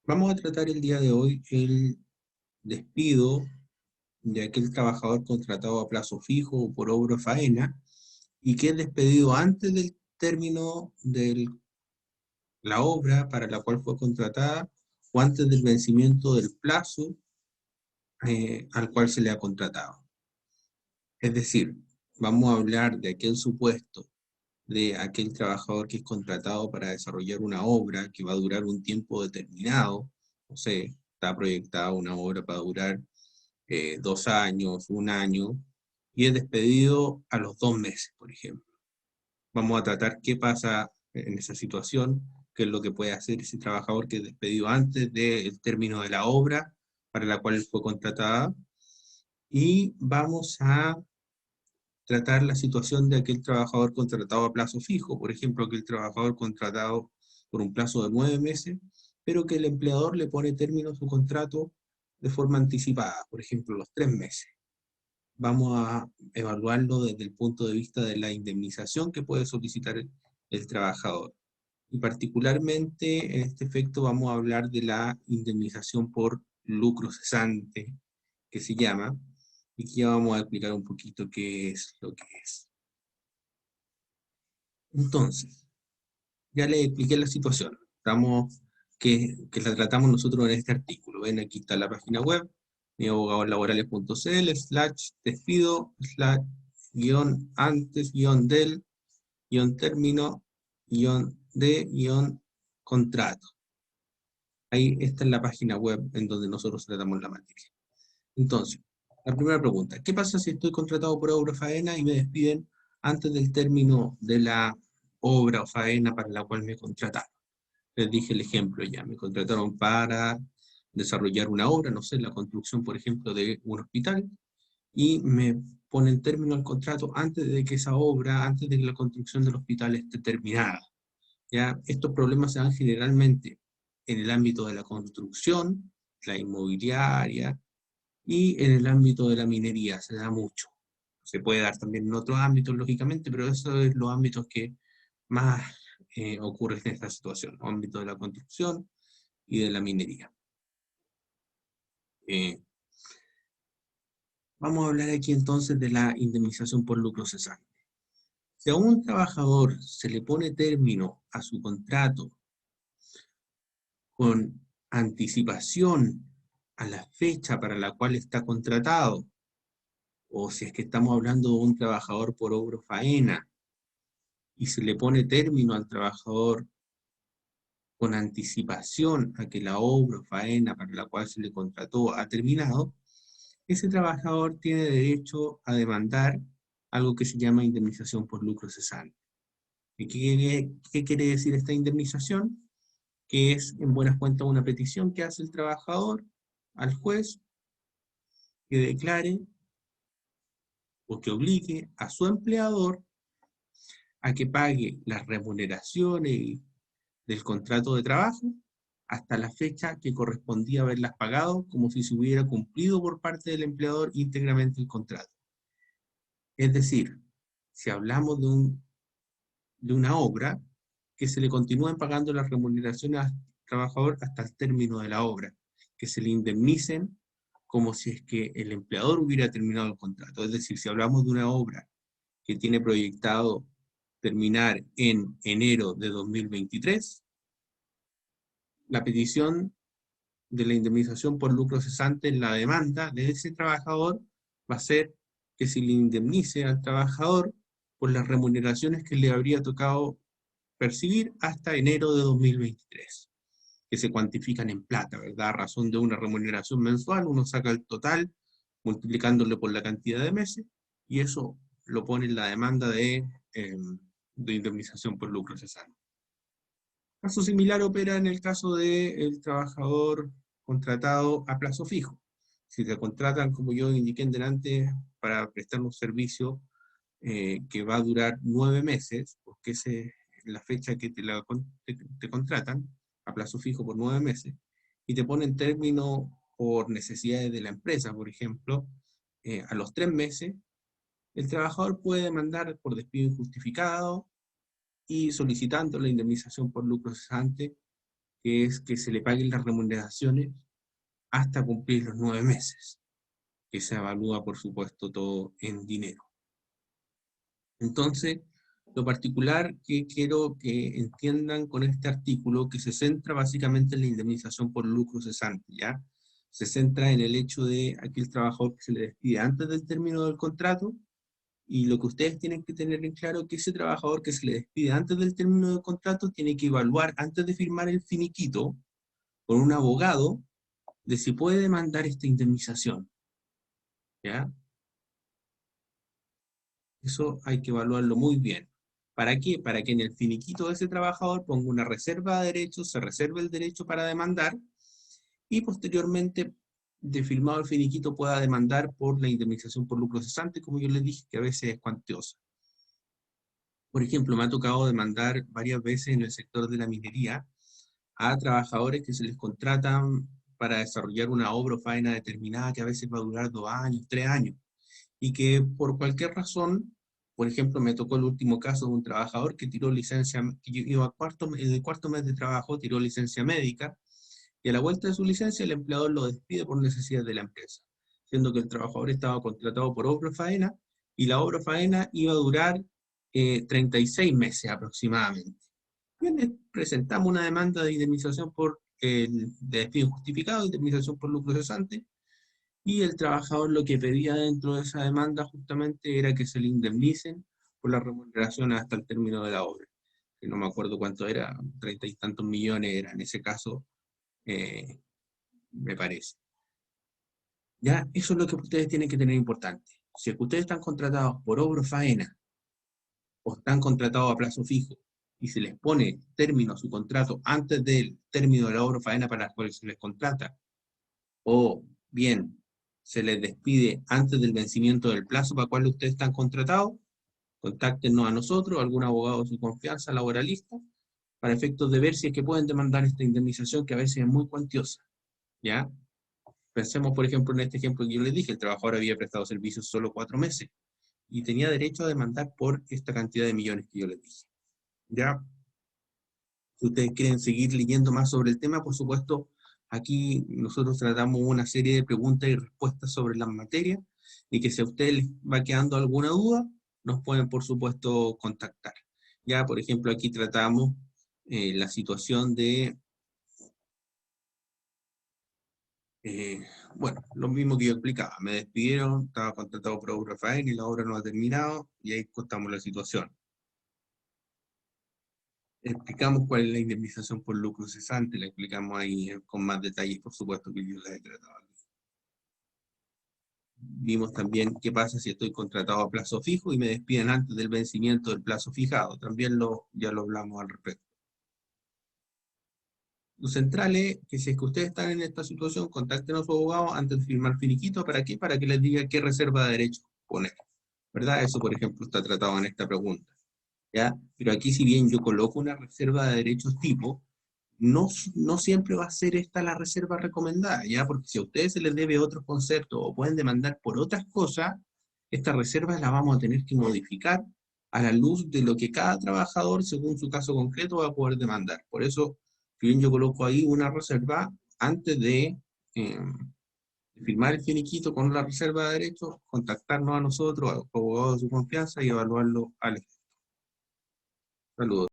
Vamos a tratar el día de hoy el despido de aquel trabajador contratado a plazo fijo o por obra o faena y que es despedido antes del término de la obra para la cual fue contratada o antes del vencimiento del plazo al cual se le ha contratado. Es decir, vamos a hablar de aquel supuesto de aquel trabajador que es contratado para desarrollar una obra que va a durar un tiempo determinado. No sé, está proyectada una obra para durar 2 años, un año, y es despedido a los 2 meses, por ejemplo. Vamos a tratar qué pasa en esa situación, qué es lo que puede hacer ese trabajador que es despedido antes del término de la obra para la cual fue contratada, y vamos a tratar la situación de aquel trabajador contratado a plazo fijo, por ejemplo, aquel trabajador contratado por un plazo de 9 meses, pero que el empleador le pone término a su contrato de forma anticipada, por ejemplo, los 3 meses. Vamos a evaluarlo desde el punto de vista de la indemnización que puede solicitar el trabajador. Y particularmente en este efecto vamos a hablar de la indemnización por lucro cesante, que se llama, y que ya vamos a explicar un poquito qué es lo que es. Entonces, ya les expliqué la situación. Estamos, que la tratamos nosotros en este artículo. Ven, aquí está la página web, miabogadoslaborales.cl/despido, guión antes, guión del, guión término, guión de, guión contrato. Ahí está en la página web en donde nosotros tratamos la materia. Entonces, la primera pregunta, ¿qué pasa si estoy contratado por obra o faena y me despiden antes del término de la obra o faena para la cual me contrataron? Les dije el ejemplo ya, me contrataron para desarrollar una obra, no sé, la construcción, por ejemplo, de un hospital, y me ponen término al contrato antes de que esa obra, antes de que la construcción del hospital esté terminada. ¿Ya? Estos problemas se dan generalmente en el ámbito de la construcción, la inmobiliaria, y en el ámbito de la minería se da mucho. Se puede dar también en otros ámbitos, lógicamente, pero esos son los ámbitos que más ocurren en esta situación, el ámbito de la construcción y de la minería. Eh, Vamos a hablar aquí entonces de la indemnización por lucro cesante. Si a un trabajador se le pone término a su contrato con anticipación a la fecha para la cual está contratado, o si es que estamos hablando de un trabajador por obra o faena, y se le pone término al trabajador con anticipación a que la obra o faena para la cual se le contrató ha terminado, ese trabajador tiene derecho a demandar algo que se llama indemnización por lucro cesante. ¿Y qué quiere decir esta indemnización? Que es, en buenas cuentas, una petición que hace el trabajador al juez que declare o que obligue a su empleador a que pague las remuneraciones del contrato de trabajo hasta la fecha que correspondía haberlas pagado, como si se hubiera cumplido por parte del empleador íntegramente el contrato. Es decir, si hablamos de una obra, que se le continúen pagando las remuneraciones al trabajador hasta el término de la obra, que se le indemnicen como si es que el empleador hubiera terminado el contrato. Es decir, si hablamos de una obra que tiene proyectado terminar en enero de 2023, la petición de la indemnización por lucro cesante en la demanda de ese trabajador va a ser que se le indemnice al trabajador por las remuneraciones que le habría tocado percibir hasta enero de 2023, que se cuantifican en plata, ¿verdad? A razón de una remuneración mensual, uno saca el total multiplicándolo por la cantidad de meses y eso lo pone en la demanda de indemnización por lucro cesante. Caso similar opera en el caso del trabajador contratado a plazo fijo. Si te contratan, como yo indiqué en delante, para prestar un servicio que va a durar 9 meses, porque esa es la fecha que te contratan a plazo fijo por 9 meses, y te ponen término por necesidades de la empresa, por ejemplo, a los 3 meses, el trabajador puede demandar por despido injustificado y solicitando la indemnización por lucro cesante que es que se le paguen las remuneraciones hasta cumplir los 9 meses, que se evalúa, por supuesto, todo en dinero. Entonces, lo particular que quiero que entiendan con este artículo, que se centra básicamente en la indemnización por lucro cesante, ¿ya? Se centra en el hecho de aquel trabajador que se le despide antes del término del contrato, y lo que ustedes tienen que tener en claro es que ese trabajador que se le despide antes del término del contrato tiene que evaluar antes de firmar el finiquito con un abogado de si puede demandar esta indemnización, ¿ya? Eso hay que evaluarlo muy bien. ¿Para qué? Para que en el finiquito de ese trabajador ponga una reserva de derechos, se reserve el derecho para demandar y posteriormente, de firmado el finiquito, pueda demandar por la indemnización por lucro cesante, como yo les dije, que a veces es cuantiosa. Por ejemplo, me ha tocado demandar varias veces en el sector de la minería a trabajadores que se les contratan para desarrollar una obra o faena determinada que a veces va a durar 2 años, 3 años, y que por cualquier razón, por ejemplo, me tocó el último caso de un trabajador que tiró licencia, que iba en el cuarto mes de trabajo, tiró licencia médica, y a la vuelta de su licencia el empleador lo despide por necesidad de la empresa, siendo que el trabajador estaba contratado por obra faena, y la obra faena iba a durar 36 meses aproximadamente. Bien, presentamos una demanda de indemnización por de despido injustificado, indemnización por lucro cesante, y el trabajador lo que pedía dentro de esa demanda justamente era que se le indemnicen por la remuneración hasta el término de la obra. Que no me acuerdo cuánto era, 30 y tantos millones era en ese caso, eh, me parece. Ya, eso es lo que ustedes tienen que tener importante. Si es que ustedes están contratados por obra o faena, o están contratados a plazo fijo, y se les pone término a su contrato antes del término de la obra o faena para la cual se les contrata, o bien se les despide antes del vencimiento del plazo para el cual ustedes están contratados, contáctenos a nosotros, algún abogado de su confianza, laboralista, para efectos de ver si es que pueden demandar esta indemnización que a veces es muy cuantiosa, ¿ya? Pensemos, por ejemplo, en este ejemplo que yo les dije, el trabajador había prestado servicios solo 4 meses y tenía derecho a demandar por esta cantidad de millones que yo les dije, ¿ya? Si ustedes quieren seguir leyendo más sobre el tema, por supuesto, aquí nosotros tratamos una serie de preguntas y respuestas sobre las materias, y que si a ustedes les va quedando alguna duda, nos pueden, por supuesto, contactar. Ya, por ejemplo, aquí tratamos la situación de, eh, bueno, lo mismo que yo explicaba, me despidieron, estaba contratado por obra faena y la obra no ha terminado, y ahí contamos la situación. Explicamos cuál es la indemnización por lucro cesante, la explicamos ahí con más detalles, por supuesto, que yo la he tratado aquí. Vimos también qué pasa si estoy contratado a plazo fijo y me despiden antes del vencimiento del plazo fijado. También ya lo hablamos al respecto. Lo central es que si es que ustedes están en esta situación, contacten a su abogado antes de firmar finiquito. ¿Para qué? Para que les diga qué reserva de derechos poner, ¿verdad? Eso, por ejemplo, está tratado en esta pregunta, ¿ya? Pero aquí, si bien yo coloco una reserva de derechos tipo, no siempre va a ser esta la reserva recomendada, ¿ya? Porque si a ustedes se les debe otros conceptos o pueden demandar por otras cosas, esta reserva la vamos a tener que modificar a la luz de lo que cada trabajador, según su caso concreto, va a poder demandar. Por eso, si bien yo coloco ahí una reserva, antes eh, de firmar el finiquito con la reserva de derechos, contactarnos a nosotros, a los abogados de su confianza, y evaluarlo al efecto. Saludos.